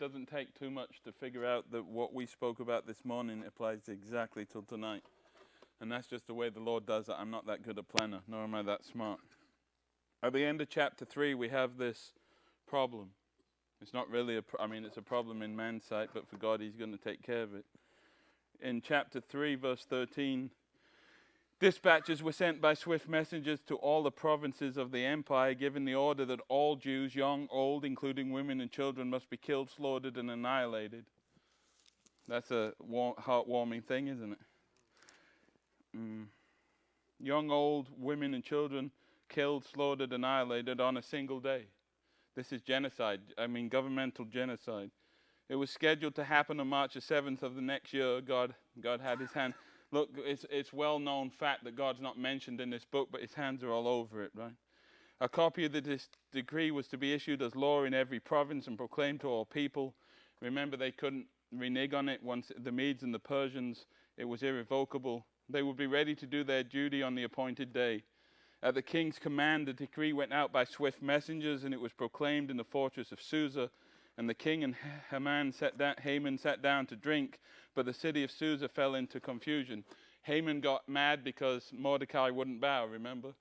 doesn't take too much to figure out that what we spoke about this morning applies exactly till tonight. And that's just the way the Lord does it. I'm not that good a planner, nor am I that smart. At the end of chapter 3, we have this problem. It's not really it's a problem in man's sight, but for God, he's going to take care of it. In chapter 3, verse 13, dispatches were sent by swift messengers to all the provinces of the empire, giving the order that all Jews, young, old, including women and children, must be killed, slaughtered, and annihilated. That's a heartwarming thing, isn't it? Young, old, women, and children killed, slaughtered, annihilated on a single day. This is genocide. Governmental genocide. It was scheduled to happen on March the 7th of the next year. God had his hand. Look, it's well-known fact that God's not mentioned in this book, but his hands are all over it, right? A copy of this decree was to be issued as law in every province and proclaimed to all people. Remember, they couldn't renege on it. Once the Medes and the Persians, it was irrevocable. They would be ready to do their duty on the appointed day. At the king's command, the decree went out by swift messengers, and it was proclaimed in the fortress of Susa. And the king and Haman sat down to drink, but the city of Susa fell into confusion. Haman got mad because Mordecai wouldn't bow, remember?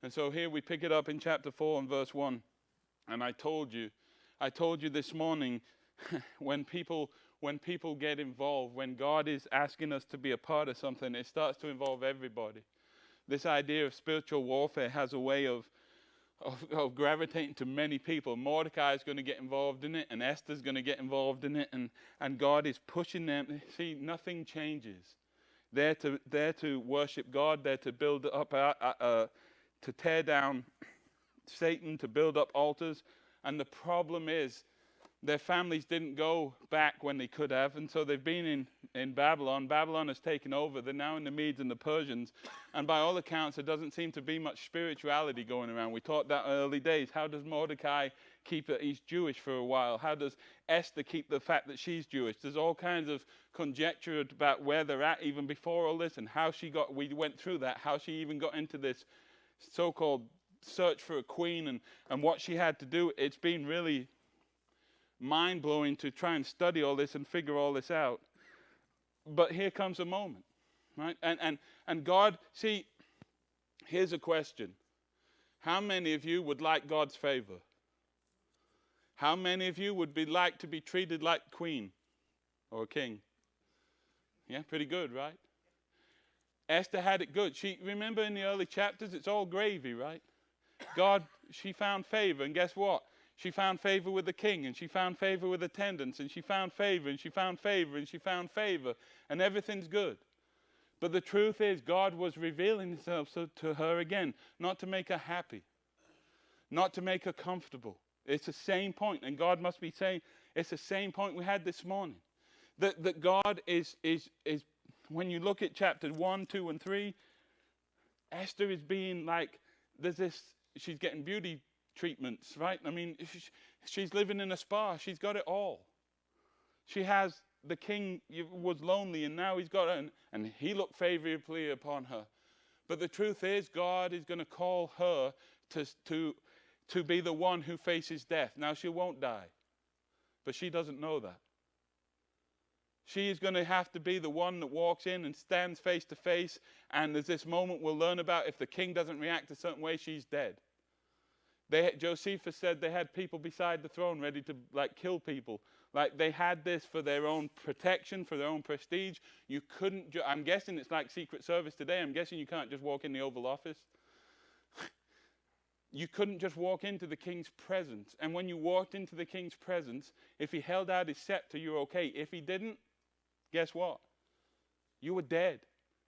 And so here we pick it up in chapter 4 and verse 1. And I told you this morning, when people get involved, when God is asking us to be a part of something, it starts to involve everybody. This idea of spiritual warfare has a way of gravitating to many people. Mordecai is going to get involved in it, and Esther's going to get involved in it, and God is pushing them. See, nothing changes. They're to worship God. They're to build up, to tear down Satan, to build up altars. And the problem is, their families didn't go back when they could have, and so they've been in Babylon. Babylon has taken over. They're now in the Medes and the Persians, and by all accounts, there doesn't seem to be much spirituality going around. We taught that early days. How does Mordecai keep it? He's Jewish for a while. How does Esther keep the fact that she's Jewish? There's all kinds of conjecture about where they're at even before all this, and how we went through that, how she even got into this so-called search for a queen, and what she had to do. It's been really mind-blowing to try and study all this and figure all this out. But here comes a moment, right? And God, see, here's a question. How many of you would like God's favor? How many of you would like to be treated like a queen or a king? Yeah, pretty good, right? Esther had it good. Remember in the early chapters, it's all gravy, right? She found favor, and guess what? She found favor with the king, and she found favor with attendants, and she found favor, and she found favor, and she found favor, and everything's good. But the truth is, God was revealing himself to her again, not to make her happy, not to make her comfortable. It's the same point, and God must be saying, it's the same point we had this morning. That God is when you look at chapters 1, 2, and 3, Esther is being like, she's getting beauty treatments, right? She's living in a spa. She's got it all. She has, the king was lonely, and now he's got it, and he looked favorably upon her. But the truth is, God is going to call her to be the one who faces death. Now, she won't die, but she doesn't know that. She is going to have to be the one that walks in and stands face to face, and there's this moment we'll learn about. If the king doesn't react a certain way, she's dead. Josephus said they had people beside the throne ready to kill people. They had this for their own protection, for their own prestige. You couldn't, I'm guessing it's like Secret Service today. I'm guessing you can't just walk in the Oval Office. You couldn't just walk into the king's presence. And when you walked into the king's presence, if he held out his scepter, you're okay. If he didn't, guess what? You were dead.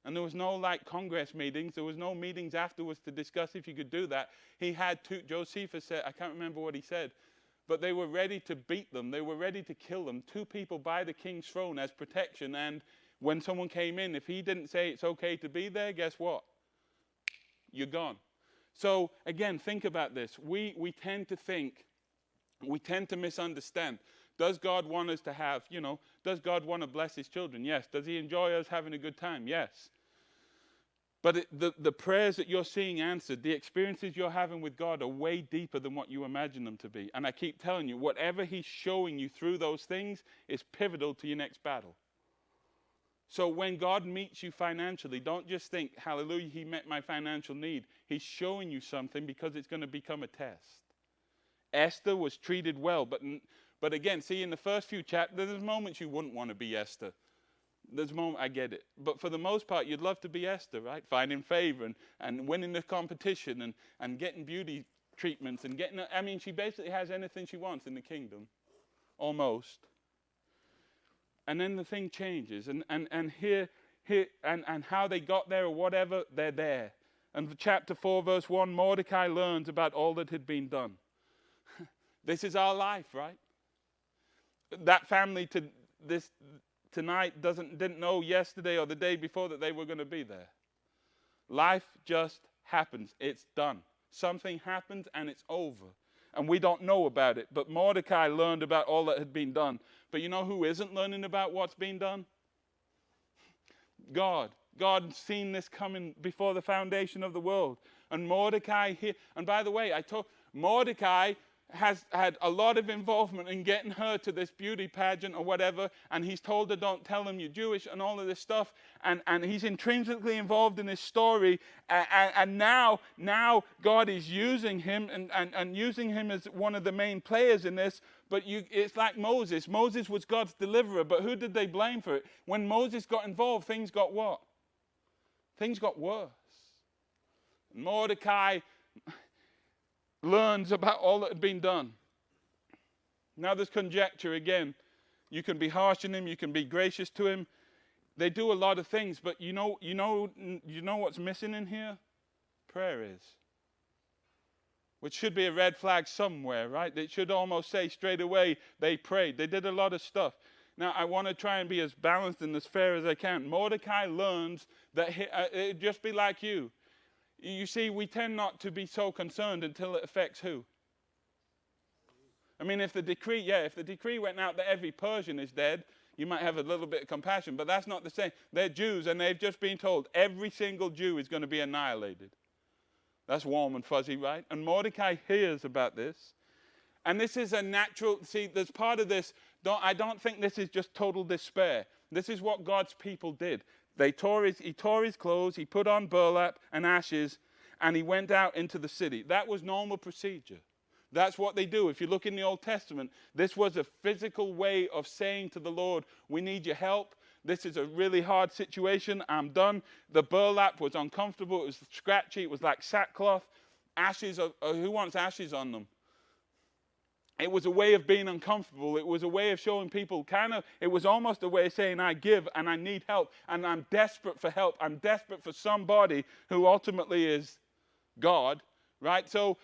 And there was no Congress meetings. There was no meetings afterwards to discuss if you could do that. He had Josephus said, I can't remember what he said, but they were ready to beat them. They were ready to kill them. 2 people by the king's throne as protection. And when someone came in, if he didn't say it's okay to be there, guess what? You're gone. So again, think about this. We tend to misunderstand. Does God want us to have, does God want to bless his children? Yes. Does he enjoy us having a good time? Yes. But the prayers that you're seeing answered, the experiences you're having with God are way deeper than what you imagine them to be. And I keep telling you, whatever he's showing you through those things is pivotal to your next battle. So when God meets you financially, don't just think, hallelujah, he met my financial need. He's showing you something because it's going to become a test. Esther was treated well, but again, see, in the first few chapters, there's moments you wouldn't want to be Esther. There's a moment, I get it. But for the most part, you'd love to be Esther, right? Finding favor and winning the competition and getting beauty treatments and getting, I mean, she basically has anything she wants in the kingdom, almost. And then the thing changes, and here and how they got there or whatever, they're there. And chapter 4, verse 1, Mordecai learns about all that had been done. This is our life, right? That family tonight didn't know yesterday or the day before that they were going to be there. Life just happens. It's done. Something happens and it's over. And we don't know about it. But Mordecai learned about all that had been done. But you know who isn't learning about what's been done? God. God had seen this coming before the foundation of the world. And Mordecai here, and by the way, Mordecai has had a lot of involvement in getting her to this beauty pageant or whatever, and he's told her, don't tell him you're Jewish and all of this stuff, and he's intrinsically involved in this story, and now God is using him and using him as one of the main players in this. But it's like Moses. Moses was God's deliverer, but who did they blame for it? When Moses got involved, things got what? Things got worse. Mordecai learns about all that had been done. Now there's conjecture again. You can be harsh on him, you can be gracious to him. They do a lot of things, but you know what's missing in here? Prayer is. Which should be a red flag somewhere, right? It should almost say straight away they prayed. They did a lot of stuff. Now I want to try and be as balanced and as fair as I can. Mordecai learns that it'd just be like you. You see, we tend not to be so concerned until it affects who? I mean, if the decree went out that every Persian is dead, you might have a little bit of compassion, but that's not the same. They're Jews, and they've just been told every single Jew is going to be annihilated. That's warm and fuzzy, right? And Mordecai hears about this, and this is a natural, see, there's part of this, I don't think this is just total despair. This is what God's people did. He tore his clothes, he put on burlap and ashes, and he went out into the city. That was normal procedure. That's what they do. If you look in the Old Testament, this was a physical way of saying to the Lord, we need your help. This is a really hard situation. I'm done. The burlap was uncomfortable. It was scratchy. It was like sackcloth. Ashes, who wants ashes on them? It was a way of being uncomfortable. It was a way of showing people it was almost a way of saying, I give and I need help and I'm desperate for help. I'm desperate for somebody who ultimately is God, right? So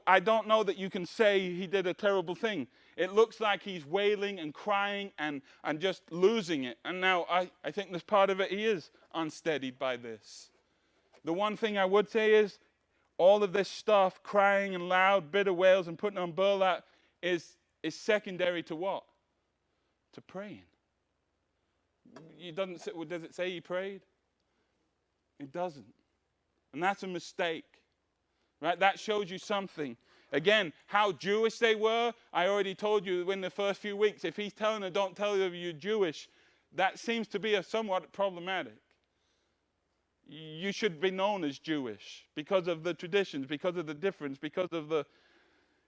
I don't know that you can say he did a terrible thing. It looks like he's wailing and crying and just losing it. And now I think there's part of it he is unsteadied by this. The one thing I would say is all of this stuff, crying and loud, bitter wails and putting on burlap, is secondary to what? To praying. Does it say he prayed? It doesn't. And that's a mistake. Right? That shows you something. Again, how Jewish they were, I already told you in the first few weeks. If he's telling her, don't tell her you're Jewish, that seems to be somewhat problematic. You should be known as Jewish because of the traditions, because of the difference, because of the...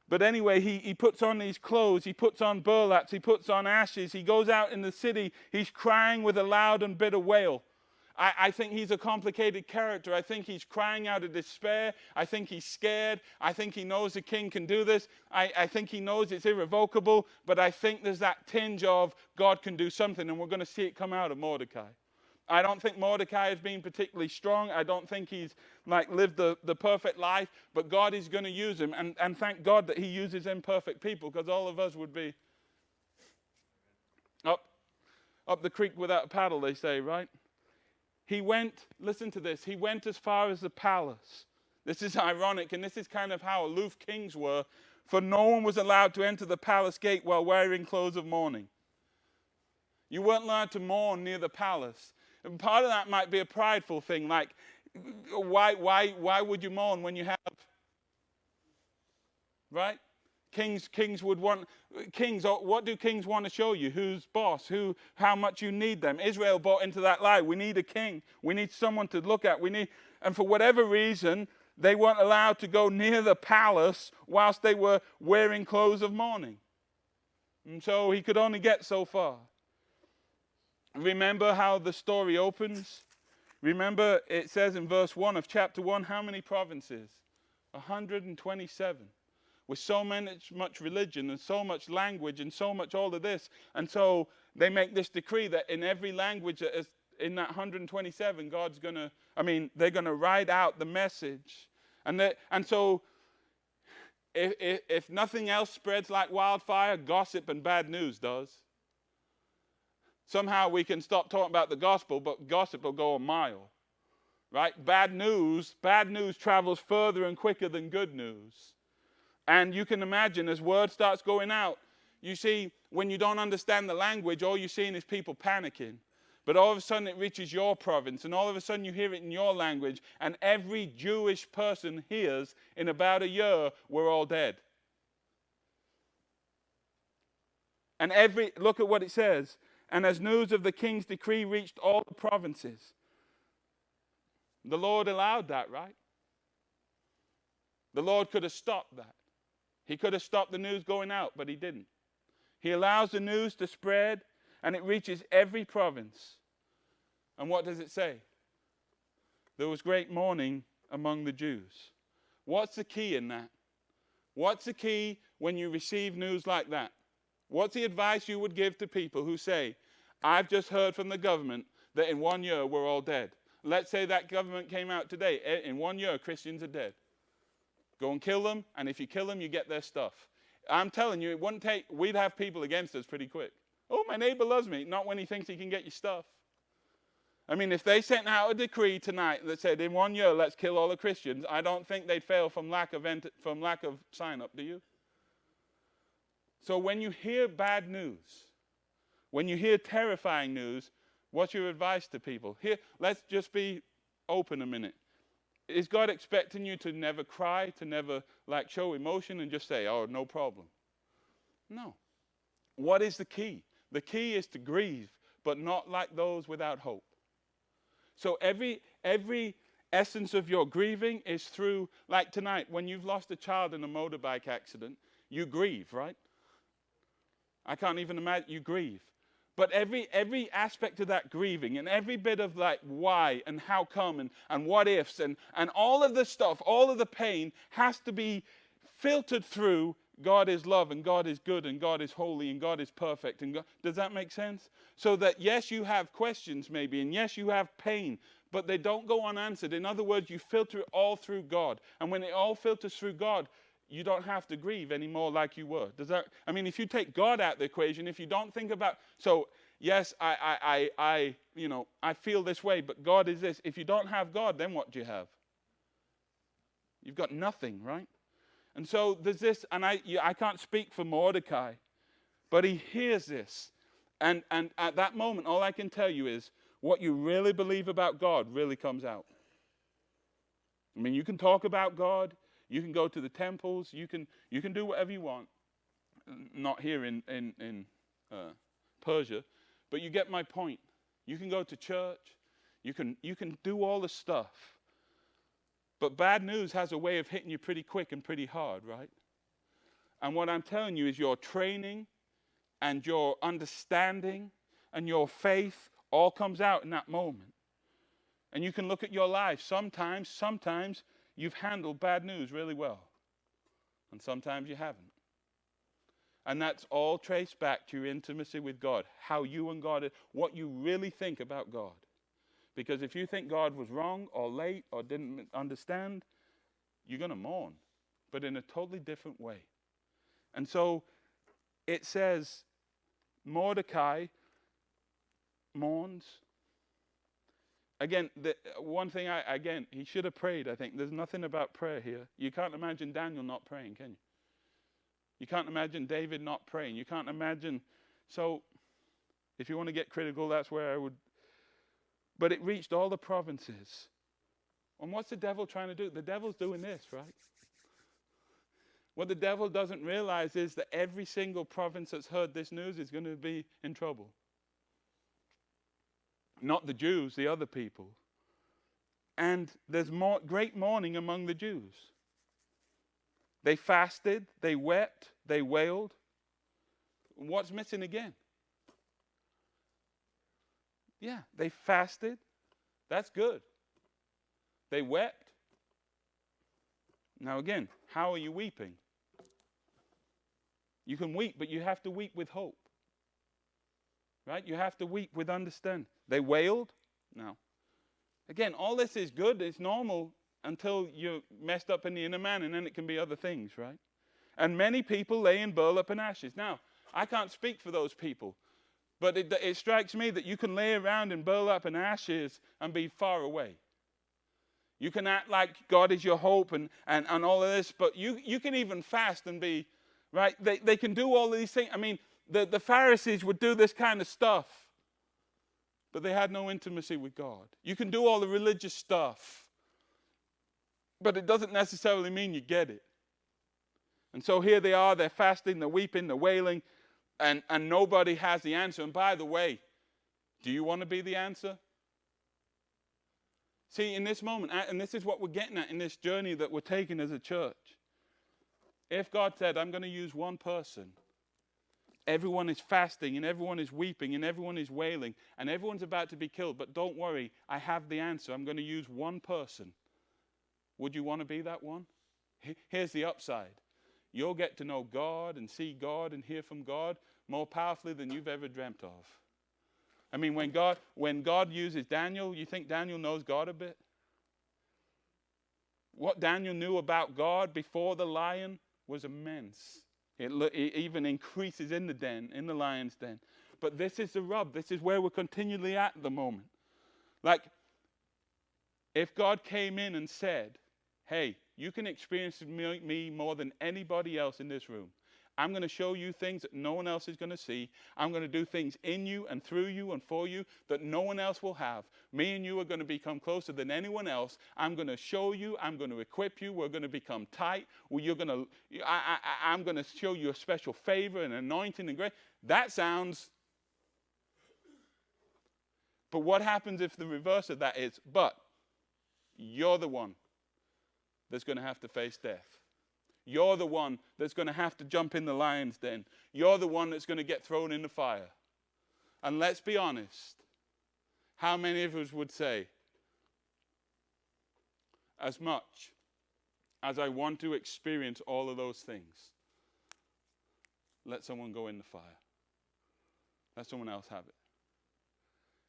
But anyway, he puts on these clothes, he puts on burlaps, he puts on ashes, he goes out in the city, he's crying with a loud and bitter wail. I think he's a complicated character. I think he's crying out of despair. I think he's scared. I think he knows the king can do this. I think he knows it's irrevocable, but I think there's that tinge of God can do something, and we're going to see it come out of Mordecai. I don't think Mordecai has been particularly strong. I don't think he's lived the perfect life, but God is going to use him. And thank God that he uses imperfect people, because all of us would be up the creek without a paddle, they say, right? He went, listen to this, he went as far as the palace. This is ironic, and this is kind of how aloof kings were, for no one was allowed to enter the palace gate while wearing clothes of mourning. You weren't allowed to mourn near the palace. And part of that might be a prideful thing, like Why would you mourn when you have, right? Kings would want, what do kings want to show you? Who's boss? How much you need them? Israel bought into that lie. We need a king. We need someone to look at. And for whatever reason, they weren't allowed to go near the palace whilst they were wearing clothes of mourning. And so he could only get so far. Remember how the story opens? Remember, it says in verse 1 of chapter 1, how many provinces? 127. With so much religion and so much language and so much all of this. And so they make this decree that in every language that is in that 127, they're going to write out the message. And so if nothing else spreads like wildfire, gossip and bad news does. Somehow we can stop talking about the gospel, but gossip will go a mile. Right? Bad news travels further and quicker than good news. And you can imagine as word starts going out, you see, when you don't understand the language, all you're seeing is people panicking. But all of a sudden it reaches your province, and all of a sudden you hear it in your language, and every Jewish person hears in about a year, we're all dead. And look at what it says. And as news of the king's decree reached all the provinces. The Lord allowed that, right? The Lord could have stopped that. He could have stopped the news going out, but he didn't. He allows the news to spread, and it reaches every province. And what does it say? There was great mourning among the Jews. What's the key in that? What's the key when you receive news like that? What's the advice you would give to people who say, I've just heard from the government that in 1 year we're all dead. Let's say that government came out today. In 1 year, Christians are dead. Go and kill them, and if you kill them, you get their stuff. I'm telling you, we'd have people against us pretty quick. Oh, my neighbor loves me. Not when he thinks he can get your stuff. I mean, if they sent out a decree tonight that said, in 1 year, let's kill all the Christians, I don't think they'd fail from lack of sign-up, do you? So when you hear bad news, when you hear terrifying news, what's your advice to people? Here, let's just be open a minute. Is God expecting you to never cry, to never show emotion and just say, oh, no problem? No. What is the key? The key is to grieve, but not like those without hope. So every essence of your grieving is through, like tonight, when you've lost a child in a motorbike accident, you grieve, right? I can't even imagine, you grieve. But every aspect of that grieving and every bit of why and how come and what ifs and all of the stuff, all of the pain has to be filtered through God is love and God is good and God is holy and God is perfect. And does that make sense? So that yes, you have questions maybe and yes, you have pain, but they don't go unanswered. In other words, you filter it all through God. And when it all filters through God, you don't have to grieve anymore like you were. If you take God out of the equation, if you don't think about, so yes, I feel this way, but God is this. If you don't have God, then what do you have? You've got nothing, right? And so there's this, and I can't speak for Mordecai, but he hears this. And at that moment, all I can tell you is what you really believe about God really comes out. I mean, you can talk about God. You can go to the temples. You can do whatever you want. Not here in Persia, but you get my point. You can go to church. You can do all the stuff. But bad news has a way of hitting you pretty quick and pretty hard, right? And what I'm telling you is your training and your understanding and your faith all comes out in that moment. And you can look at your life. Sometimes you've handled bad news really well. And sometimes you haven't. And that's all traced back to your intimacy with God. How you and God, what you really think about God. Because if you think God was wrong or late or didn't understand, you're going to mourn. But in a totally different way. And so it says Mordecai mourns. Again, one thing, he should have prayed, I think. There's nothing about prayer here. You can't imagine Daniel not praying, can you? You can't imagine David not praying. You can't imagine. So, if you want to get critical, that's where I would. But it reached all the provinces. And what's the devil trying to do? The devil's doing this, right? What the devil doesn't realize is that every single province that's heard this news is going to be in trouble. Not the Jews, the other people. And there's great mourning among the Jews. They fasted, they wept, they wailed. What's missing again? Yeah, they fasted. That's good. They wept. Now again, how are you weeping? You can weep, but you have to weep with hope. Right? You have to weep with understanding. They wailed. Now, again, all this is good. It's normal until you're messed up in the inner man, and then it can be other things, right? And many people lay in burlap and ashes. Now, I can't speak for those people, but it strikes me that you can lay around in burlap and ashes and be far away. You can act like God is your hope and all of this, but you can even fast and be, right? They can do all of these things. I mean, the Pharisees would do this kind of stuff, but they had no intimacy with God. You can do all the religious stuff, but it doesn't necessarily mean you get it. And so here they are, they're fasting, they're weeping, they're wailing, and nobody has the answer. And by the way, do you want to be the answer? See, in this moment, and this is what we're getting at in this journey that we're taking as a church. If God said, I'm going to use one person, everyone is fasting and everyone is weeping and everyone is wailing and everyone's about to be killed, but don't worry, I have the answer. I'm going to use one person. Would you want to be that one? Here's the upside. You'll get to know God and see God and hear from God more powerfully than you've ever dreamt of. I mean, when God uses Daniel, you think Daniel knows God a bit? What Daniel knew about God before the lion was immense. It even increases in the den, in the lion's den. But this is the rub. This is where we're continually at the moment. Like, if God came in and said, hey, you can experience me more than anybody else in this room. I'm going to show you things that no one else is going to see. I'm going to do things in you and through you and for you that no one else will have. Me and you are going to become closer than anyone else. I'm going to show you. I'm going to equip you. We're going to become tight. I'm going to show you a special favor and anointing and grace. That sounds... But what happens if the reverse of that is, but you're the one that's going to have to face death. You're the one that's going to have to jump in the lion's den. You're the one that's going to get thrown in the fire. And let's be honest, how many of us would say, as much as I want to experience all of those things, let someone go in the fire. Let someone else have it.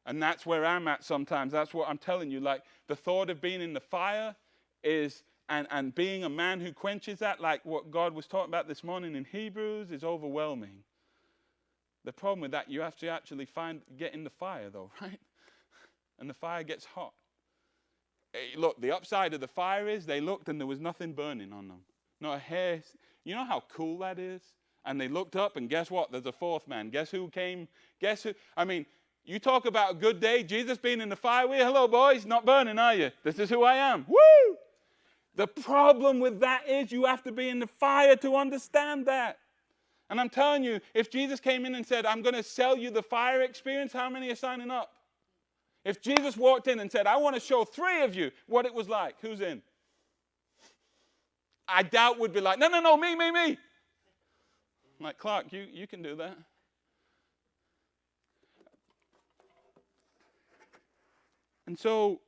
And that's where I'm at sometimes. That's what I'm telling you. Like, the thought of being in the fire is... And being a man who quenches that, like what God was talking about this morning in Hebrews, is overwhelming. The problem with that, you have to actually get in the fire though, right? And the fire gets hot. Look, the upside of the fire is they looked and there was nothing burning on them. Not a hair. You know how cool that is? And they looked up and guess what? There's a fourth man. Guess who came? Guess who? I mean, you talk about a good day. Jesus being in the fire with you. Hello, boys. Not burning, are you? This is who I am. Woo! The problem with that is you have to be in the fire to understand that. And I'm telling you, if Jesus came in and said, I'm going to sell you the fire experience, how many are signing up? If Jesus walked in and said, I want to show 3 of you what it was like, who's in? I doubt would be like, no, me. I'm like, Clark, you can do that. And so,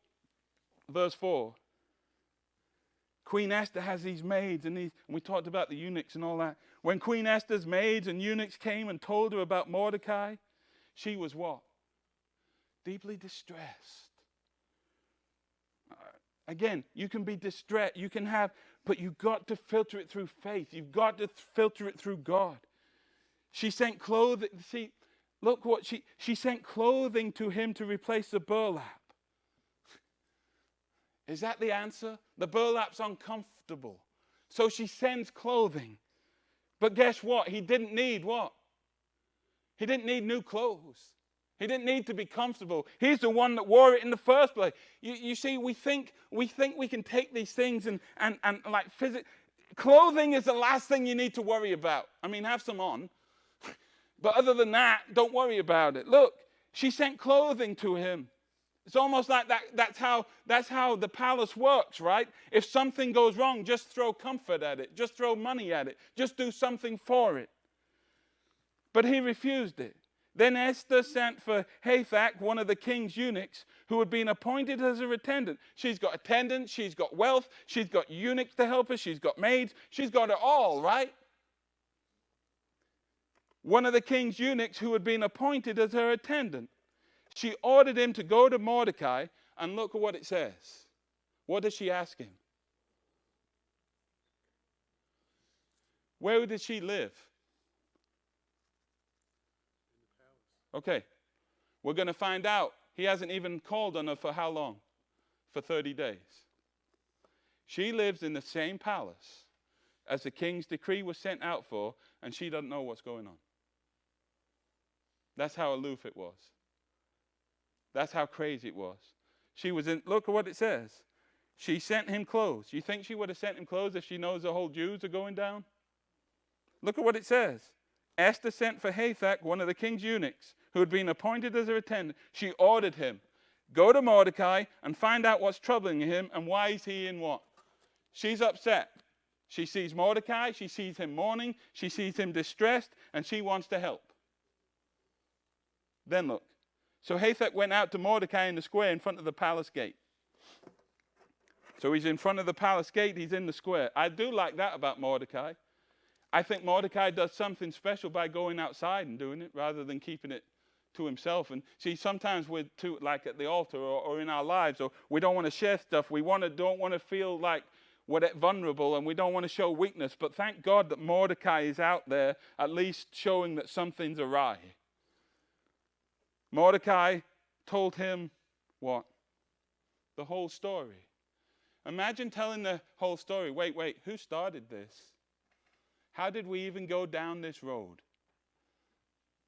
verse 4. Queen Esther has these maids, and we talked about the eunuchs and all that. When Queen Esther's maids and eunuchs came and told her about Mordecai, she was what? Deeply distressed. Again, you can be distressed, you can have, but you've got to filter it through faith. You've got to filter it through God. She sent clothing. See, look what she sent clothing to him to replace the burlap. Is that the answer? The burlap's uncomfortable. So she sends clothing. But guess what? He didn't need what? He didn't need new clothes. He didn't need to be comfortable. He's the one that wore it in the first place. You see, we think we can take these things and like clothing is the last thing you need to worry about. I mean, have some on. But other than that, don't worry about it. Look, she sent clothing to him. It's almost like that's how the palace works, right? If something goes wrong, just throw comfort at it. Just throw money at it. Just do something for it. But he refused it. Then Esther sent for Hathach, one of the king's eunuchs, who had been appointed as her attendant. She's got attendants, she's got wealth, she's got eunuchs to help her, she's got maids, she's got it all, right? One of the king's eunuchs who had been appointed as her attendant. She ordered him to go to Mordecai, and look at what it says. What does she ask him? Where did she live? Okay, we're going to find out. He hasn't even called on her for how long? For 30 days. She lives in the same palace as the king's decree was sent out for, and she doesn't know what's going on. That's how aloof it was. That's how crazy it was. She was in, look at what it says. She sent him clothes. You think she would have sent him clothes if she knows the whole Jews are going down? Look at what it says. Esther sent for Hathach, one of the king's eunuchs, who had been appointed as her attendant. She ordered him, go to Mordecai and find out what's troubling him and why is he in what? She's upset. She sees Mordecai, she sees him mourning, she sees him distressed, and she wants to help. Then look. So Hathach went out to Mordecai in the square in front of the palace gate. So he's in front of the palace gate, he's in the square. I do like that about Mordecai. I think Mordecai does something special by going outside and doing it rather than keeping it to himself. And see, sometimes we're too, like at the altar or in our lives, or we don't want to share stuff. We don't want to feel like we're vulnerable and we don't want to show weakness. But thank God that Mordecai is out there at least showing that something's awry. Mordecai told him what? The whole story. Imagine telling the whole story. Wait, who started this? How did we even go down this road?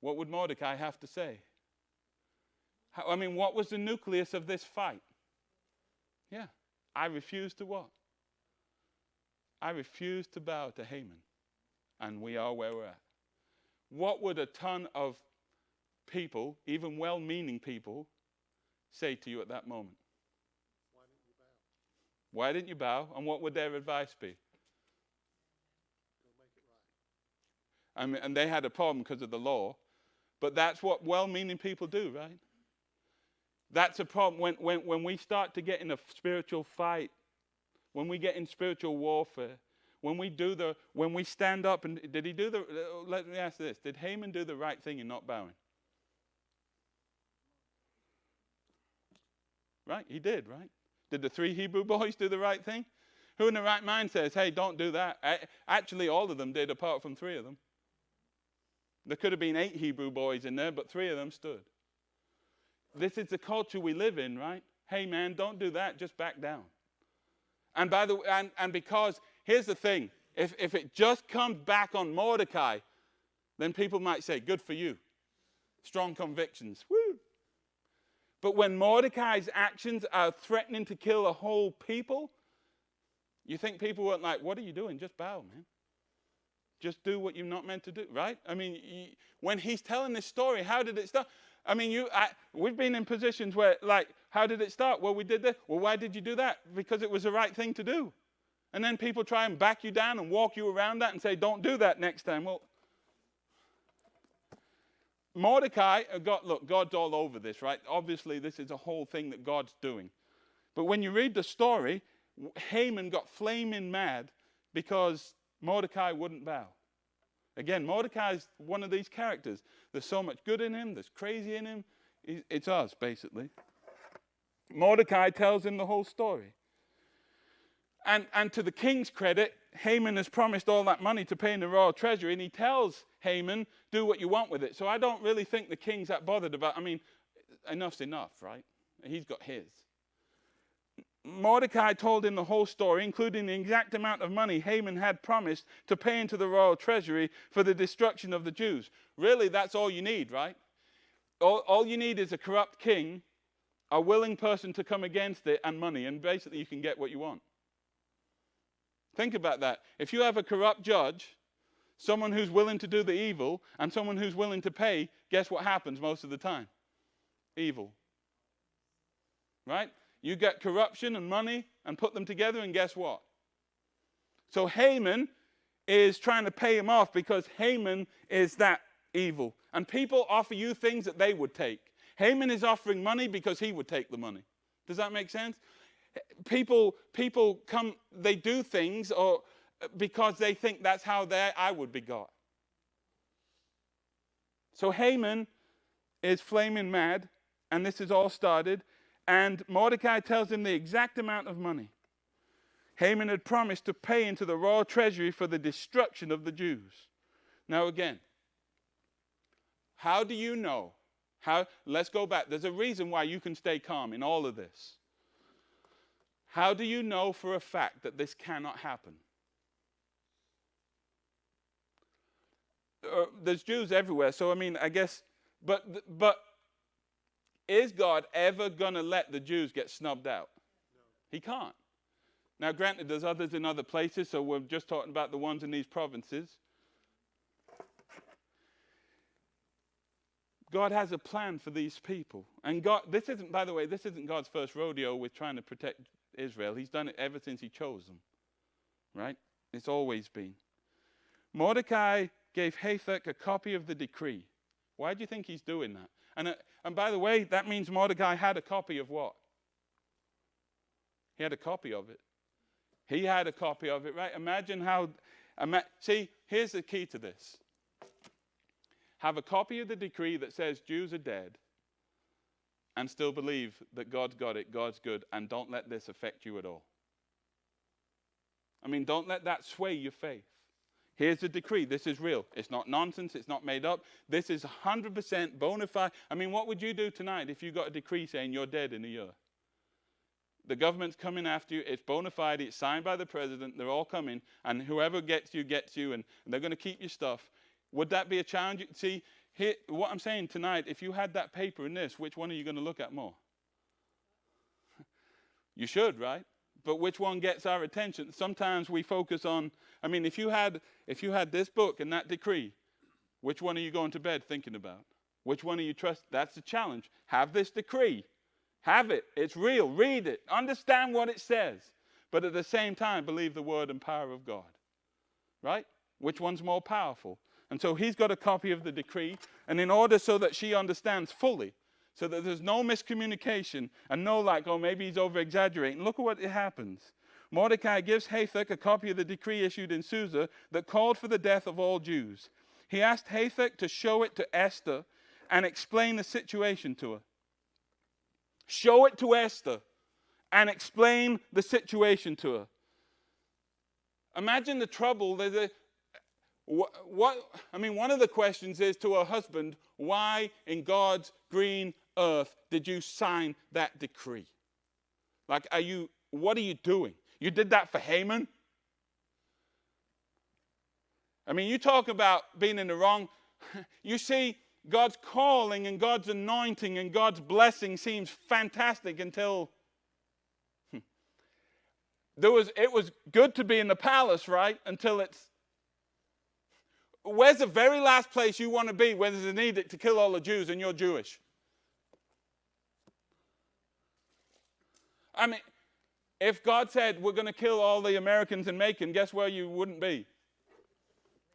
What would Mordecai have to say? What was the nucleus of this fight? Yeah, I refuse to what? I refuse to bow to Haman. And we are where we're at. What would a ton of people, even well-meaning people, say to you at that moment? Why didn't you bow? And what would their advice be? And they had a problem because of the law. But that's what well-meaning people do, right? That's a problem when we start to get in a spiritual fight, when we get in spiritual warfare, when we stand up and let me ask this, did Haman do the right thing in not bowing? Right, he did, right? Did the 3 Hebrew boys do the right thing? Who in the right mind says, hey, don't do that? Actually, all of them did apart from 3 of them. There could have been 8 Hebrew boys in there, but 3 of them stood. This is the culture we live in, right? Hey, man, don't do that. Just back down. And because, here's the thing. If it just comes back on Mordecai, then people might say, good for you. Strong convictions. Woo! But when Mordecai's actions are threatening to kill a whole people, you think people weren't like, what are you doing? Just bow, man. Just do what you're not meant to do, right? When he's telling this story, how did it start? We've been in positions where, like, how did it start? Well, we did this. Well, why did you do that? Because it was the right thing to do. And then people try and back you down and walk you around that and say, don't do that next time. Well, Mordecai, God's all over this, right? Obviously, this is a whole thing that God's doing. But when you read the story, Haman got flaming mad because Mordecai wouldn't bow. Again, Mordecai is one of these characters. There's so much good in him. There's crazy in him. It's us, basically. Mordecai tells him the whole story. And to the king's credit, Haman has promised all that money to pay in the royal treasury, and he tells Haman, do what you want with it. So I don't really think the king's that bothered about, enough's enough, right? He's got his. Mordecai told him the whole story, including the exact amount of money Haman had promised to pay into the royal treasury for the destruction of the Jews. Really, that's all you need, right? All you need is a corrupt king, a willing person to come against it, and money, and basically you can get what you want. Think about that. If you have a corrupt judge, someone who's willing to do the evil, and someone who's willing to pay, guess what happens most of the time? Evil. Right? You get corruption and money and put them together, and guess what? So Haman is trying to pay him off because Haman is that evil. And people offer you things that they would take. Haman is offering money because he would take the money. Does that make sense? People come, they do things or because they think that's how their eye would be got. So Haman is flaming mad, and this is all started, and Mordecai tells him the exact amount of money Haman had promised to pay into the royal treasury for the destruction of the Jews. Now again, how do you know? Let's go back. There's a reason why you can stay calm in all of this. How do you know for a fact that this cannot happen? There's Jews everywhere, so I mean, I guess, but is God ever going to let the Jews get snubbed out? No. He can't. Now, granted, there's others in other places, so we're just talking about the ones in these provinces. God has a plan for these people. And God, this isn't, by the way, this isn't God's first rodeo with trying to protect Israel. He's done it ever since he chose them. Right? It's always been. Mordecai gave Hathach a copy of the decree. Why do you think he's doing that? And by the way, that means Mordecai had a copy of what? He had a copy of it. He had a copy of it, right? Imagine how, see, here's the key to this. Have a copy of the decree that says Jews are dead and still believe that God's got it, God's good, and don't let this affect you at all. I mean, don't let that sway your faith. Here's the decree. This is real. It's not nonsense. It's not made up. This is 100% bona fide. I mean, what would you do tonight if you got a decree saying you're dead in a year? The government's coming after you. It's bona fide. It's signed by the president. They're all coming. And whoever gets you, and they're going to keep your stuff. Would that be a challenge? See, here, what I'm saying tonight, if you had that paper in this, which one are you going to look at more? You should, right? But which one gets our attention? Sometimes we focus on, I mean, if you had this book and that decree, which one are you going to bed thinking about? Which one are you trusting? That's the challenge. Have this decree. Have it. It's real. Read it. Understand what it says. But at the same time, believe the word and power of God. Right? Which one's more powerful? And so he's got a copy of the decree. And in order so that she understands fully, so that there's no miscommunication and no like, oh, maybe he's over-exaggerating. Look at what happens. Mordecai gives Hathach a copy of the decree issued in Susa that called for the death of all Jews. He asked Hathach to show it to Esther and explain the situation to her. Show it to Esther and explain the situation to her. Imagine the trouble. One of the questions is to her husband, why in God's green earth did you sign that decree? Like, what are you doing? You did that for Haman? I mean, you talk about being in the wrong. You see, God's calling and God's anointing and God's blessing seems fantastic until it was good to be in the palace, right? Until where's the very last place you want to be when there's an edict to kill all the Jews and you're Jewish? I mean, if God said we're going to kill all the Americans in Macon, guess where you wouldn't be?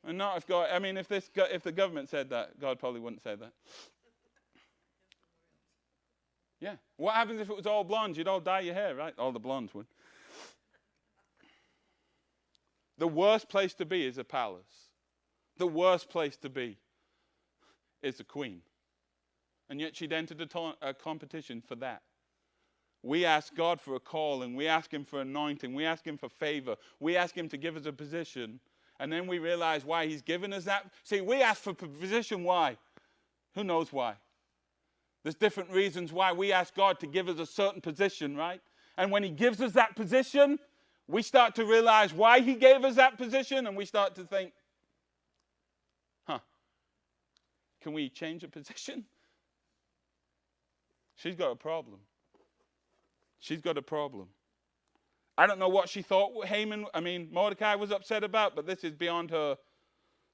And not if God, I mean, if the government said that, God probably wouldn't say that. Yeah. What happens if it was all blondes? You'd all dye your hair, right? All the blondes would. The worst place to be is a palace. The worst place to be is the queen. And yet she'd entered a competition for that. We ask God for a calling. We ask him for anointing. We ask him for favor. We ask him to give us a position. And then we realize why he's given us that. See, we ask for position. Why? Who knows why? There's different reasons why we ask God to give us a certain position, right? And when he gives us that position, we start to realize why he gave us that position. And we start to think, can we change a position? She's got a problem. She's got a problem. I don't know what she thought Mordecai was upset about, but this is beyond her.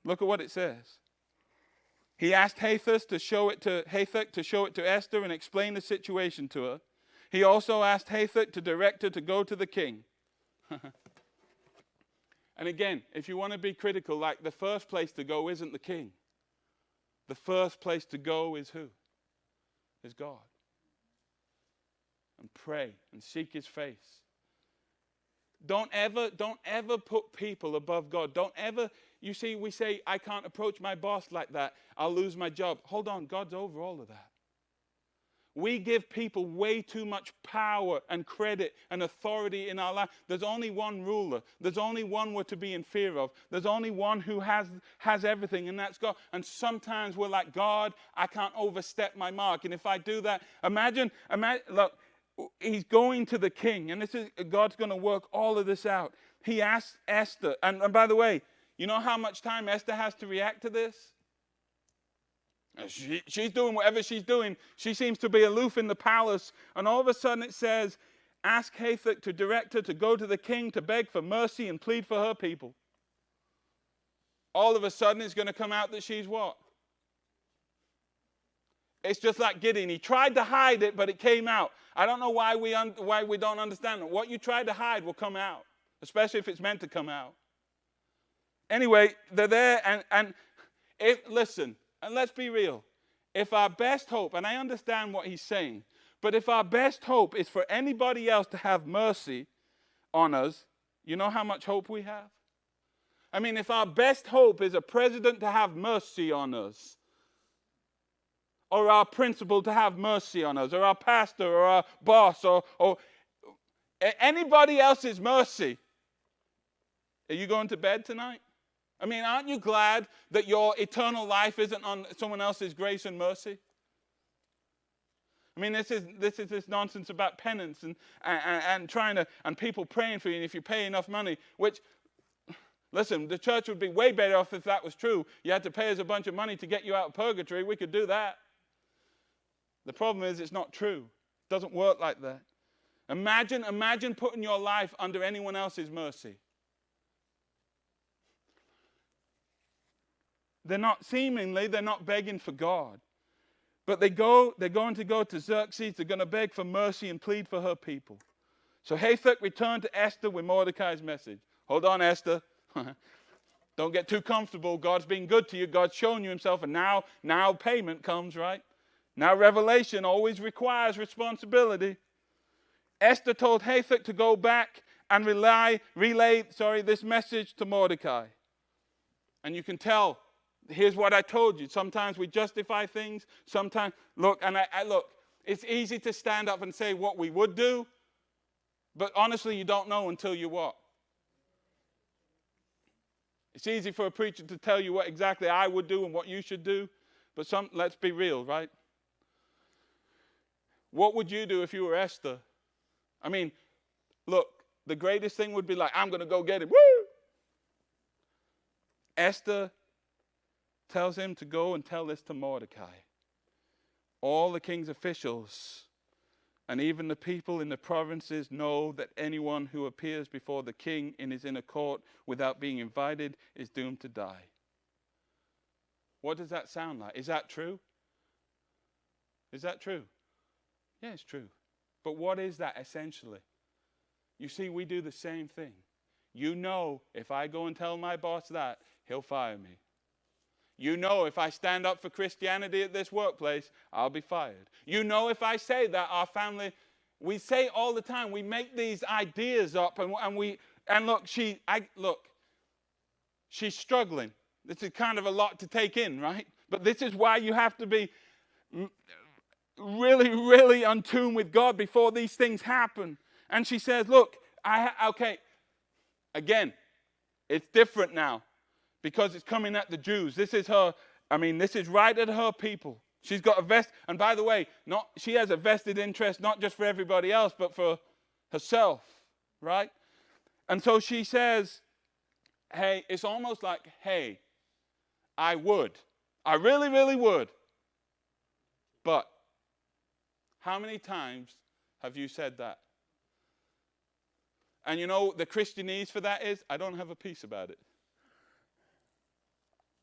Look at what it says. He asked Hathach to show it to Esther and explain the situation to her. He also asked Hathach to direct her to go to the king. And again, if you want to be critical, like the first place to go isn't the king. The first place to go is who? Is God. And pray and seek his face. Don't ever put people above God. Don't ever, you see, we say, I can't approach my boss like that. I'll lose my job. Hold on, God's over all of that. We give people way too much power and credit and authority in our life. There's only one ruler. There's only one we're to be in fear of. There's only one who has everything, and that's God. And sometimes we're like, God, I can't overstep my mark. And if I do that, imagine, look, he's going to the king, and God's going to work all of this out. He asked Esther, and by the way, you know how much time Esther has to react to this? She's doing whatever she's doing. She seems to be aloof in the palace, and all of a sudden it says, ask Hathach to direct her to go to the king to beg for mercy and plead for her people. All of a sudden it's going to come out that she's what? It's just like Gideon. He tried to hide it, but it came out. I don't know why we don't understand it. What you try to hide will come out, especially if it's meant to come out. Anyway, they're there, and listen, and let's be real. If our best hope, and I understand what he's saying, but if our best hope is for anybody else to have mercy on us, you know how much hope we have? I mean, if our best hope is a president to have mercy on us, or our principal to have mercy on us, or our pastor, or our boss, or anybody else's mercy, are you going to bed tonight? I mean, aren't you glad that your eternal life isn't on someone else's grace and mercy? I mean, this is this nonsense about penance and trying to, and people praying for you, and if you pay enough money, which, listen, the church would be way better off if that was true. You had to pay us a bunch of money to get you out of purgatory. We could do that. The problem is it's not true. It doesn't work like that. Imagine putting your life under anyone else's mercy. They're not begging for God. But they're going to go to Xerxes. They're going to beg for mercy and plead for her people. So Hathach returned to Esther with Mordecai's message. Hold on, Esther. Don't get too comfortable. God's been good to you. God's shown you himself. And now payment comes, right? Now revelation always requires responsibility. Esther told Hathach to go back and relay this message to Mordecai. And you can tell, here's what I told you. Sometimes we justify things. Sometimes, look, it's easy to stand up and say what we would do, but honestly, you don't know until you what? It's easy for a preacher to tell you what exactly I would do and what you should do, but let's be real, right? What would you do if you were Esther? I mean, look, the greatest thing would be like, I'm going to go get him. Woo! Esther tells him to go and tell this to Mordecai. All the king's officials and even the people in the provinces know that anyone who appears before the king in his inner court without being invited is doomed to die. What does that sound like? Is that true? Is that true? Yeah, it's true. But what is that essentially? You see, we do the same thing. You know, if I go and tell my boss that, he'll fire me. You know, if I stand up for Christianity at this workplace, I'll be fired. You know, if I say that, our family, we say all the time, we make these ideas up, and look, she's struggling. This is kind of a lot to take in, right? But this is why you have to be really, really in tune with God before these things happen. And she says, look, okay, again, it's different now because it's coming at the Jews. This is right at her people. She's got and by the way, she has a vested interest, not just for everybody else, but for herself, right? And so she says, hey, it's almost like, hey, I really, really would. But How many times have you said that? And you know, the Christianese for that is, I don't have a peace about it.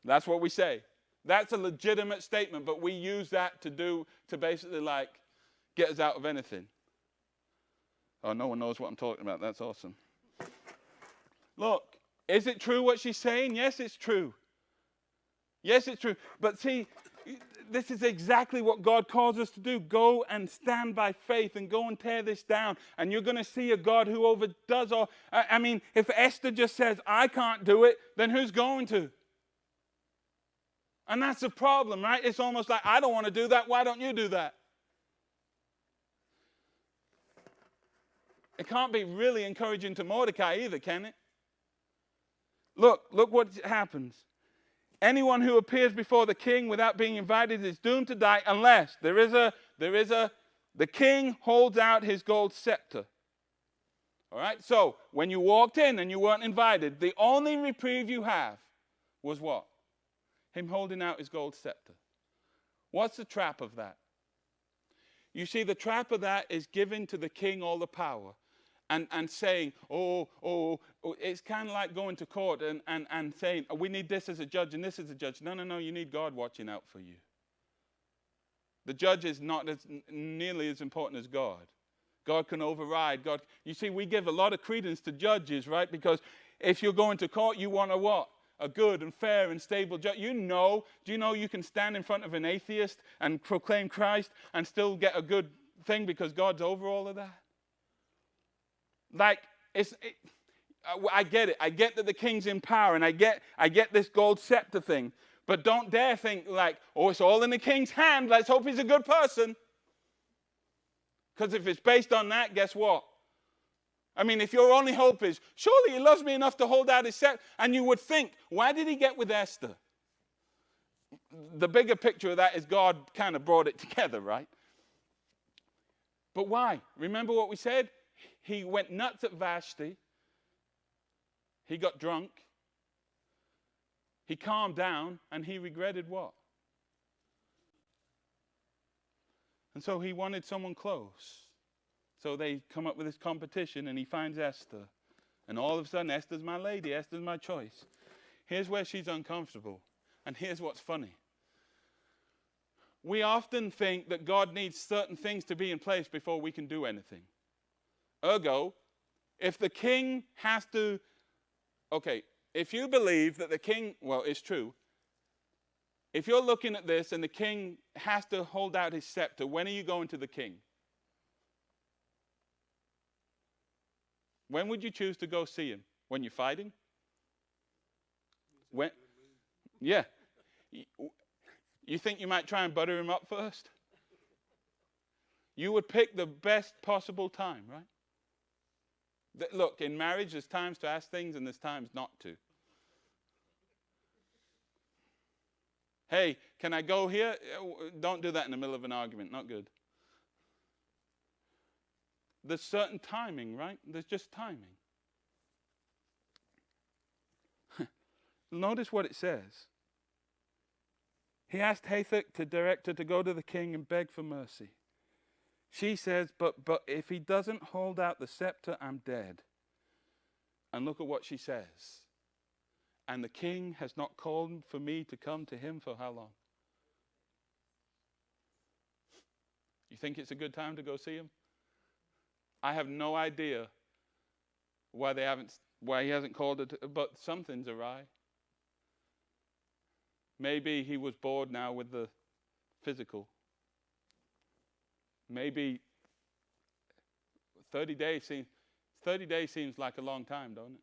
That's what we say. That's a legitimate statement, but we use that to basically like get us out of anything. Oh, no one knows what I'm talking about. That's awesome. Look, is it true what she's saying? Yes, it's true. Yes, it's true. But see, this is exactly what God calls us to do. Go and stand by faith and go and tear this down. And you're going to see a God who overdoes all. I mean, if Esther just says, I can't do it, then who's going to? And that's the problem, right? It's almost like, I don't want to do that. Why don't you do that? It can't be really encouraging to Mordecai either, can it? Look what happens. Anyone who appears before the king without being invited is doomed to die unless the king holds out his gold scepter. All right? So, when you walked in and you weren't invited, the only reprieve you have was what? Him holding out his gold scepter. What's the trap of that? You see, the trap of that is giving to the king all the power. And saying, it's kind of like going to court and saying, we need this as a judge and this as a judge. No, you need God watching out for you. The judge is not nearly as important as God. God can override. God. You see, we give a lot of credence to judges, right? Because if you're going to court, you want a what? A good and fair and stable judge. Do you know you can stand in front of an atheist and proclaim Christ and still get a good thing because God's over all of that? Like, I get it. I get that the king's in power, and I get this gold scepter thing. But don't dare think like, it's all in the king's hand. Let's hope he's a good person. Because if it's based on that, guess what? I mean, if your only hope is, surely he loves me enough to hold out his scepter, and you would think, why did he get with Esther? The bigger picture of that is God kind of brought it together, right? But why? Remember what we said? He went nuts at Vashti. He got drunk. He calmed down, and he regretted what? And so he wanted someone close. So they come up with this competition, and he finds Esther. And all of a sudden, Esther's my lady. Esther's my choice. Here's where she's uncomfortable. And here's what's funny. We often think that God needs certain things to be in place before we can do anything. Ergo, if the king has to, if you believe that the king, it's true. If you're looking at this and the king has to hold out his scepter, when are you going to the king? When would you choose to go see him? When you're fighting? When? Yeah. You think you might try and butter him up first? You would pick the best possible time, right? Look, in marriage, there's times to ask things and there's times not to. Hey, can I go here? Don't do that in the middle of an argument. Not good. There's certain timing, right? There's just timing. Notice what it says. He asked Hathach to direct her to go to the king and beg for mercy. She says, but if he doesn't hold out the scepter, I'm dead. And look at what she says. And the king has not called for me to come to him for how long? You think it's a good time to go see him? I have no idea why he hasn't called it, but something's awry. Maybe he was bored now with the physical. Maybe 30 days seems like a long time, don't it?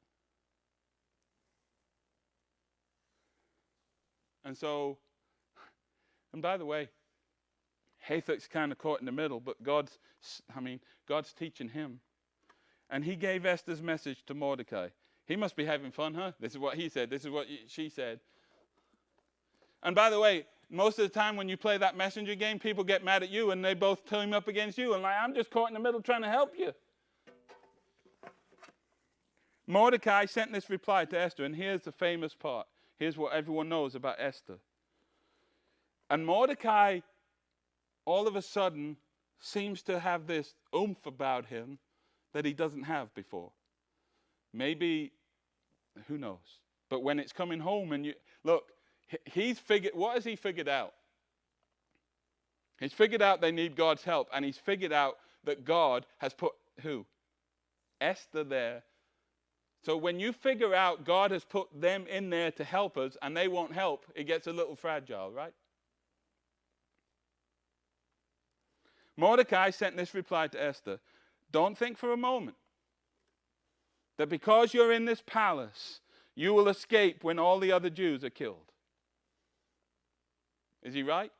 And by the way, Hathach's kind of caught in the middle, but God's teaching him. And he gave Esther's message to Mordecai. He must be having fun, huh? This is what he said. This is what she said. And by the way, most of the time when you play that messenger game, people get mad at you and they both team up against you. And like, I'm just caught in the middle trying to help you. Mordecai sent this reply to Esther, and here's the famous part. Here's what everyone knows about Esther. And Mordecai all of a sudden seems to have this oomph about him that he doesn't have before. Maybe, who knows? But when it's coming home and look, what has he figured out? He's figured out they need God's help, and he's figured out that God has put who? Esther there. So when you figure out God has put them in there to help us and they won't help, it gets a little fragile, right? Mordecai sent this reply to Esther. Don't think for a moment that because you're in this palace, you will escape when all the other Jews are killed. Is he right?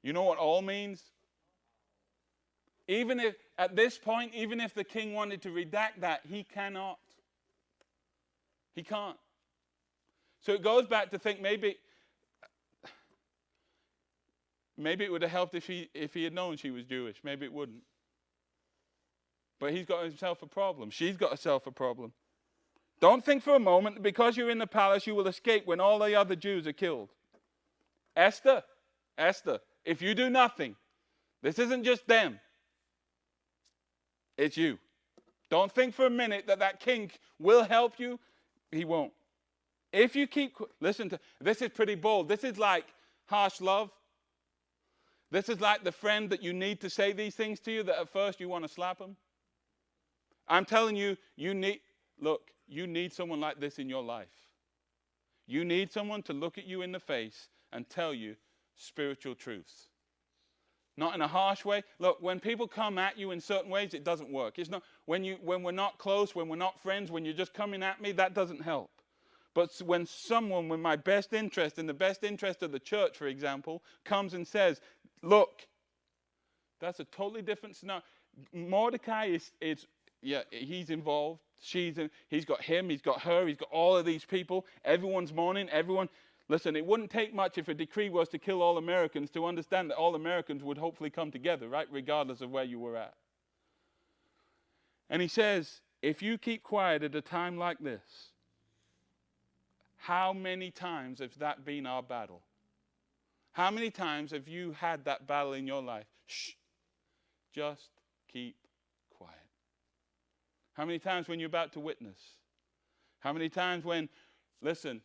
You know what all means? Even if, at this point, even if the king wanted to redact that, he cannot. He can't. So it goes back to think maybe it would have helped if he had known she was Jewish. Maybe it wouldn't. But he's got himself a problem. She's got herself a problem. Don't think for a moment that because you're in the palace, you will escape when all the other Jews are killed. Esther, if you do nothing, this isn't just them. It's you. Don't think for a minute that king will help you. He won't. If you keep, this is pretty bold. This is like harsh love. This is like the friend that you need to say these things to you that at first you want to slap them. I'm telling you, you need someone like this in your life. You need someone to look at you in the face and tell you spiritual truths. Not in a harsh way. Look, when people come at you in certain ways, it doesn't work. It's not when we're not close, when we're not friends, when you're just coming at me, that doesn't help. But when someone with my best interest, in the best interest of the church, for example, comes and says, look, that's a totally different scenario. Mordecai he's involved. He's got him, he's got her, he's got all of these people. Everyone's mourning, Listen, it wouldn't take much if a decree was to kill all Americans to understand that all Americans would hopefully come together, right? Regardless of where you were at. And he says, if you keep quiet at a time like this, how many times has that been our battle? How many times have you had that battle in your life? Shh, just keep quiet. How many times when you're about to witness? How many times when, listen,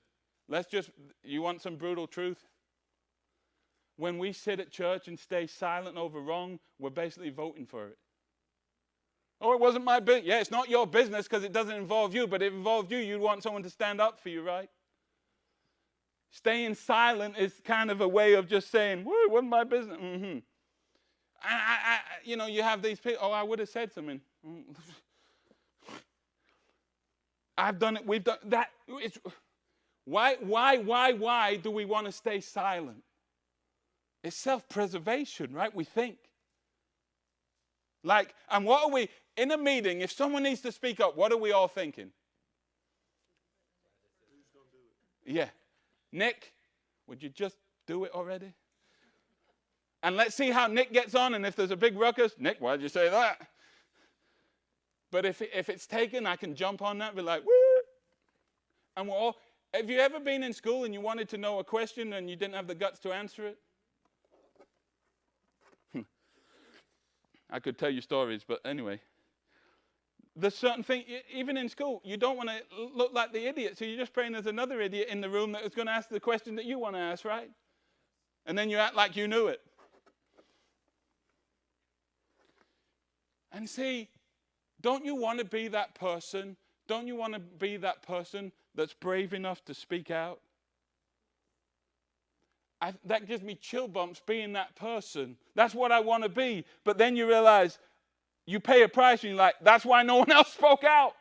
you want some brutal truth? When we sit at church and stay silent over wrong, we're basically voting for it. Oh, it wasn't my business. Yeah, it's not your business because it doesn't involve you, but if it involved you, you'd want someone to stand up for you, right? Staying silent is kind of a way of just saying, well, it wasn't my business. Mm-hmm. You have these people, I would have said something. I've done it, we've done that. Why do we want to stay silent? It's self-preservation, right? We think. And what are we, in a meeting, if someone needs to speak up, what are we all thinking? Yeah. Nick, would you just do it already? And let's see how Nick gets on, and if there's a big ruckus, Nick, why did you say that? But if it's taken, I can jump on that and be like, woo! And we're all, have you ever been in school and you wanted to know a question and you didn't have the guts to answer it? I could tell you stories, but anyway. There's certain things, even in school, you don't want to look like the idiot, so you're just praying there's another idiot in the room that is going to ask the question that you want to ask, right? And then you act like you knew it. And see, don't you want to be that person? Don't you want to be that person that's brave enough to speak out? That gives me chill bumps being that person. That's what I want to be. But then you realize you pay a price and you're like, that's why no one else spoke out.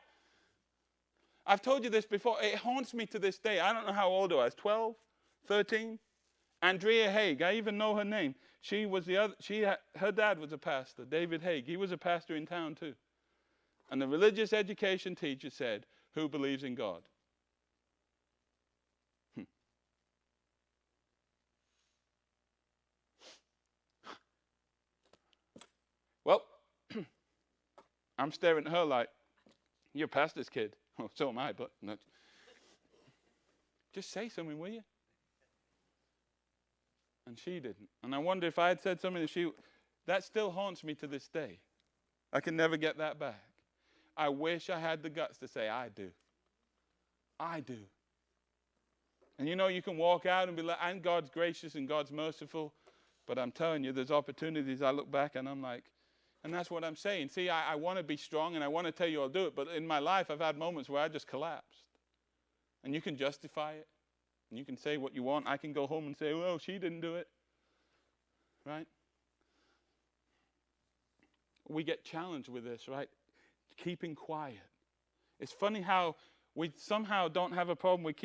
I've told you this before. It haunts me to this day. I don't know how old I was, 12, 13. Andrea Haig, I even know her name. Her dad was a pastor, David Haig. He was a pastor in town too. And the religious education teacher said, who believes in God? Well, I'm staring at her like, you're a pastor's kid. Well, so am I, but no. Just say something, will you? And she didn't. And I wonder if I had said something that That still haunts me to this day. I can never get that back. I wish I had the guts to say, I do. I do. And you can walk out and be like, and God's gracious and God's merciful. But I'm telling you, there's opportunities I look back and I'm like, and that's what I'm saying. See, I want to be strong and I want to tell you I'll do it. But in my life, I've had moments where I just collapsed. And you can justify it. And you can say what you want. I can go home and say, well, she didn't do it. Right? We get challenged with this, right? Keeping quiet. It's funny how we somehow don't have a problem with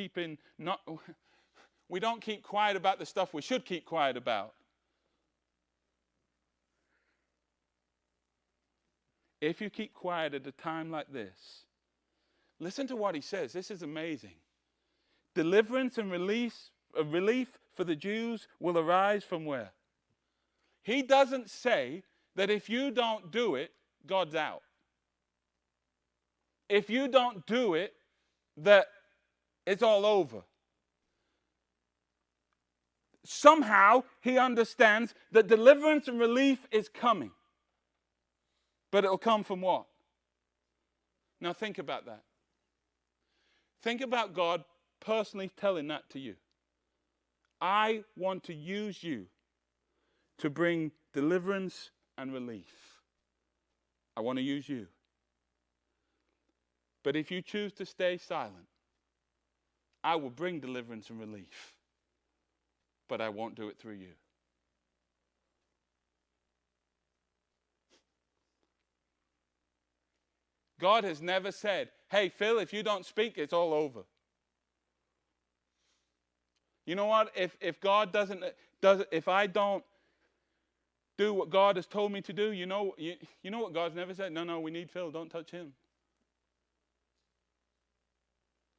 we don't keep quiet about the stuff we should keep quiet about. If you keep quiet at a time like this, listen to what he says. This is amazing. Deliverance and relief for the Jews will arise from where? He doesn't say that if you don't do it, God's out. If you don't do it, that it's all over. Somehow he understands that deliverance and relief is coming. But it'll come from what? Now think about that. Think about God personally telling that to you. I want to use you to bring deliverance and relief. I want to use you. But if you choose to stay silent, I will bring deliverance and relief. But I won't do it through you. God has never said, hey, Phil, if you don't speak, it's all over. You know what? If God if I don't do what God has told me to do, you know what God's never said? No, we need Phil, don't touch him.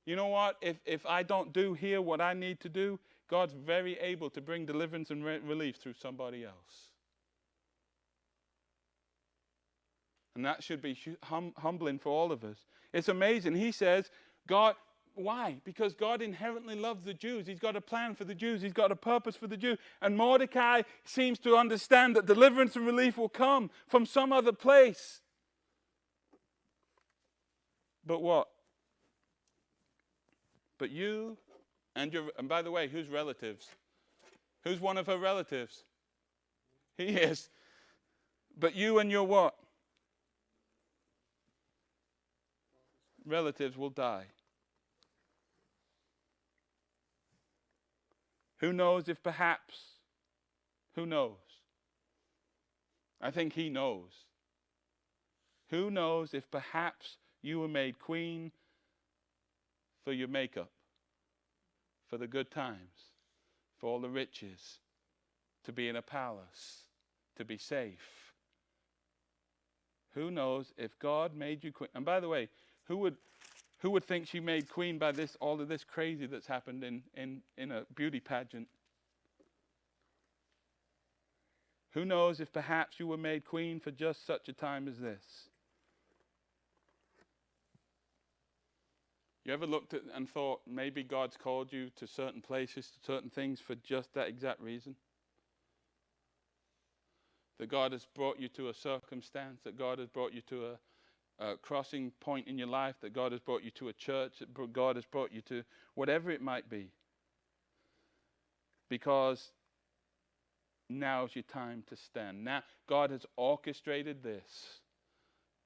You know what? If I don't do here what I need to do, God's very able to bring deliverance and relief through somebody else. And that should be humbling for all of us. It's amazing. He says, God, why? Because God inherently loves the Jews. He's got a plan for the Jews. He's got a purpose for the Jews. And Mordecai seems to understand that deliverance and relief will come from some other place. But what? But you and by the way, whose relatives? Who's one of her relatives? He is. But you and your what? Relatives will die. Who knows if perhaps, who knows? I think he knows. Who knows if perhaps you were made queen for your makeup, for the good times, for all the riches, to be in a palace, to be safe. Who knows if God made you queen? And by the way, who would think she made queen by all of this crazy that's happened in a beauty pageant? Who knows if perhaps you were made queen for just such a time as this? You ever looked at and thought maybe God's called you to certain places, to certain things for just that exact reason? That God has brought you to a circumstance, that God has brought you to a crossing point in your life, that God has brought you to a church, that God has brought you to whatever it might be. Because now's your time to stand. Now, God has orchestrated this.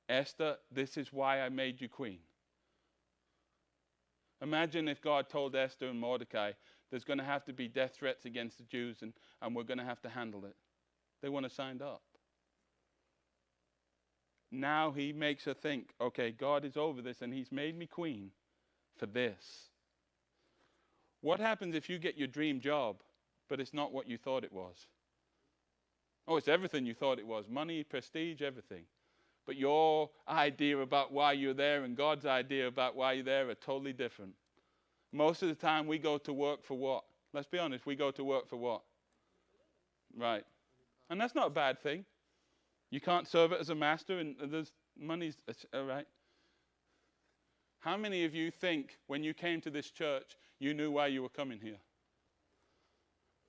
Esther, this is why I made you queen. Imagine if God told Esther and Mordecai, there's going to have to be death threats against the Jews and we're going to have to handle it. They wouldn't have signed up. Now he makes her think, okay, God is over this and he's made me queen for this. What happens if you get your dream job, but it's not what you thought it was? Oh, it's everything you thought it was. Money, prestige, everything. But your idea about why you're there and God's idea about why you're there are totally different. Most of the time we go to work for what? Let's be honest, we go to work for what? Right. And that's not a bad thing. You can't serve it as a master and there's money's all right. How many of you think when you came to this church, you knew why you were coming here?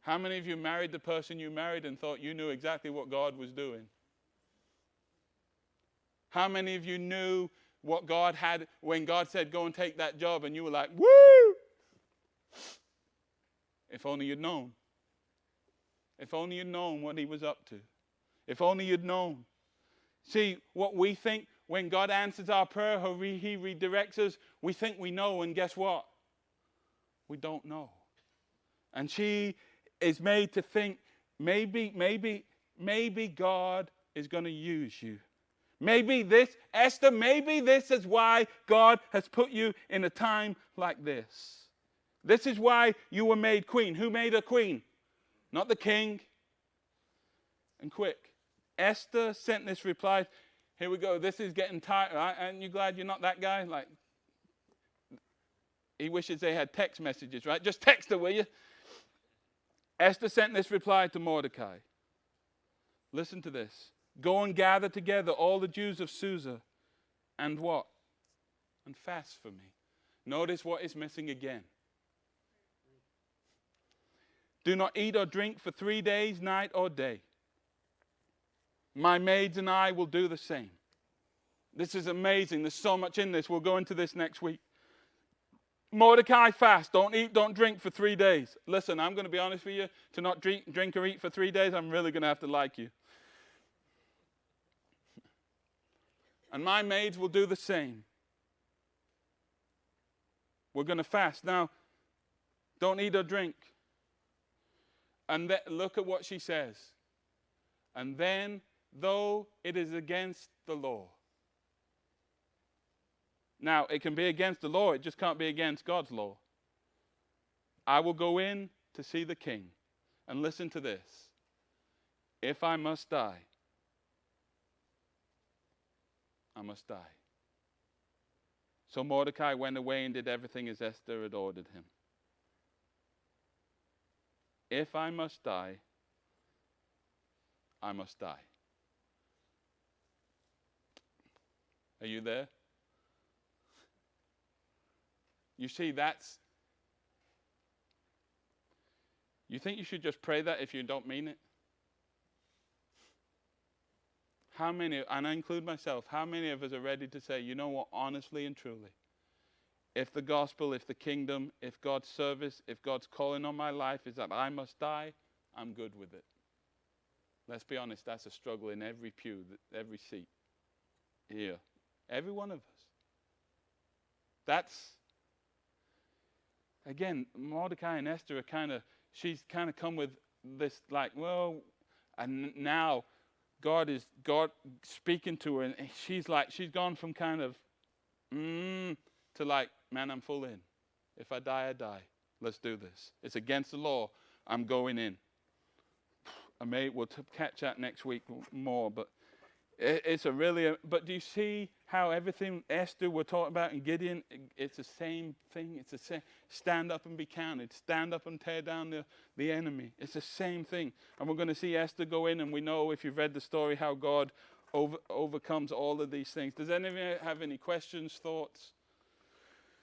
How many of you married the person you married and thought you knew exactly what God was doing? How many of you knew what God had when God said, go and take that job, and you were like, woo! If only you'd known. If only you'd known what he was up to. If only you'd known. See, what we think when God answers our prayer, how he redirects us, we think we know, and guess what? We don't know. And she is made to think, maybe God is going to use you. Maybe this, Esther, maybe this is why God has put you in a time like this. This is why you were made queen. Who made her queen? Not the king. And quick, Esther sent this reply. Here we go. This is getting tight. Right? Aren't you glad you're not that guy? Like, he wishes they had text messages, right? Just text her, will you? Esther sent this reply to Mordecai. Listen to this. Go and gather together all the Jews of Susa and what? And fast for me. Notice what is missing again. Do not eat or drink for 3 days, night or day. My maids and I will do the same. This is amazing. There's so much in this. We'll go into this next week. Mordecai, fast. Don't eat, don't drink for 3 days. Listen, I'm going to be honest with you. To not drink or eat for 3 days, I'm really going to have to like you. And my maids will do the same. We're going to fast. Now, don't eat or drink. And look at what she says. And then, though it is against the law. Now, it can be against the law. It just can't be against God's law. I will go in to see the king. And listen to this. If I must die, I must die. So Mordecai went away and did everything as Esther had ordered him. If I must die, I must die. Are you there? You see, you think you should just pray that if you don't mean it? How many, and I include myself, how many of us are ready to say, you know what, honestly and truly, if the gospel, if the kingdom, if God's service, if God's calling on my life is that I must die, I'm good with it. Let's be honest, that's a struggle in every pew, every seat here. Every one of us. That's, again, Mordecai and Esther are she's kind of come with this like, well, and now God speaking to her, and she's gone from kind of, to like, man, I'm full in. If I die, I die. Let's do this. It's against the law. I'm going in. We'll catch that next week more, but it's a really, but do you see how everything Esther we're talking about in Gideon, it's the same thing. It's the same. Stand up and be counted. Stand up and tear down the enemy. It's the same thing. And we're going to see Esther go in, and we know if you've read the story how God overcomes all of these things. Does anyone have any questions, thoughts?